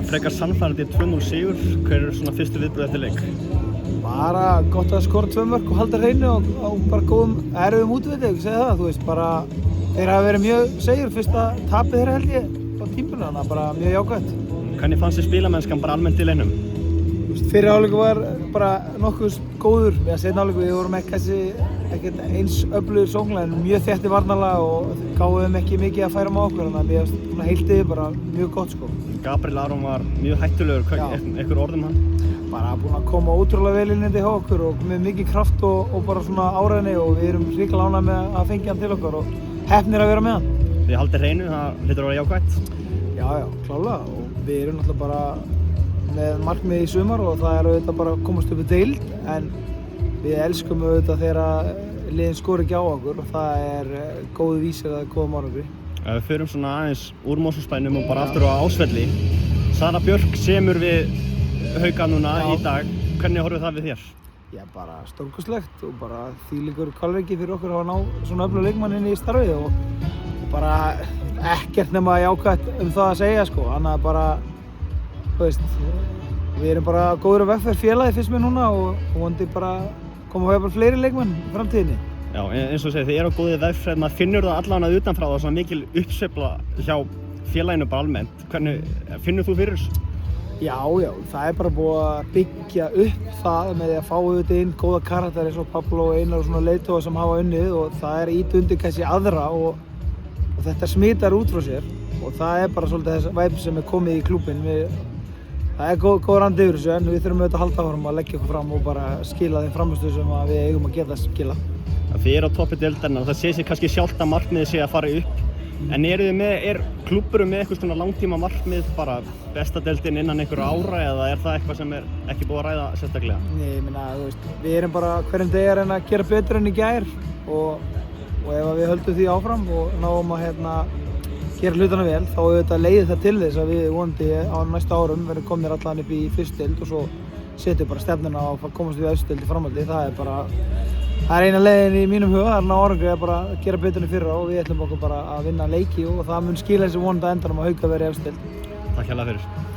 Frekar sannfærandi 2-0 sigur. Hver eru svona fyrstu viðbrögð eftir leik? Bara gott að skora 2 mörk og halda hreinu og bara góðum erfiðum útiviti, ekki segja það, þú veist, bara þeir hafa verið mjög segur, fyrsta tapið þeirra held ég á tímabilinu, þannig að bara mjög jákvætt. Hvernig fannst þér spilamennskan bara almennt í leiknum? Fyrri hálfleikur var bara nokkuð góður, við að seinni hálfleikur við vorum ekkert eins öflugir sóknarlega en mjög þéttir varnarlega og gáðum ekki mikið að færa með okkur, þannig að mér heildið bara mjög gott sko. Gabriel Aron var mjög hættulegur, einhver orð hann? Bara búinn að koma ótrúlega vel inn hjá okkur og með mikið kraft og bara svona áræðni og við erum hrikalega ánægðir með að fengja hann til okkar og heppnir að vera með hann. Þið haldið hreinu, það hlýtur að vera jákvætt? Já, klárlega og við erum náttúrulega bara með markmið í sumar og það er auðvitað bara að komast upp í deild en við elskum auðvitað þegar liðin skora ekki á okkur og það er góð vísir að góða árangri. Ef við förum svona aðeins úr Mosfellsbænum og bara aftur á Ásvelli. Sara Björk semur við Hauka núna í dag. Hvernig horfir það við þér? Já, bara stórkostlegt og bara þvílíkur kvalleiki fyrir okkur að ná svona öflugan leikmann inn í starfið og bara ekkert nema jákvætt það að segja sko, þannig að bara, þú veist, við erum bara góður á vegferð félagi fyrst mér núna og vonandi bara koma bara fleiri leikmenn í framtíðinni. Já, eins og segir, þið eru á góðri vegferð, maður finnur það allavega utanfrá það svona mikil uppsveifla hjá félaginu bara almennt. Hvernig finnur þú fyrir þessu? Já, það er bara búið að byggja upp það með því að fá auðvitað inn góða karakter eins og Pablo og Einar og svona leiðtogar sem hafa unnið og það er ít undir kannski aðra og þetta smitar út frá sér og það er bara svolítið þess væp sem er komið í klúbbinn. Það er góð randi yfir þessu en við þurfum auðvitað að halda áfram að leggja okkur fram og bara skila þeim frammistöðu sem við eigum að geta skila. Þið eru á toppi deildarinnar og það sé sér kannski sjálft að markmiðið sé að fara upp. En er klúbburum með eitthvað svona langtíma markmið, bara besta deildin innan einhverju ára eða er það eitthvað sem er ekki búið að ræða sérstaklega? Nei, ég meina, þú veist, við erum bara hverjum degi að reyna að gera betur enn í gær og ef við höldum því áfram og náum að gera hlutana vel, þá auðvitað leiðir það til þess að við vonandi á næsta árum verðum komnir allan upp í fyrstu deild og svo setjum bara stefnuna á að komast við efstu deild í framhaldi. Það er eina leiðin í mínum huga, það er ná árangri að bara gera betur en í fyrra og við ætlum okkur bara að vinna leiki og það mun skila þessu vonandi á endanum að Hauka verði efstu deild. Takk hérlega fyrir.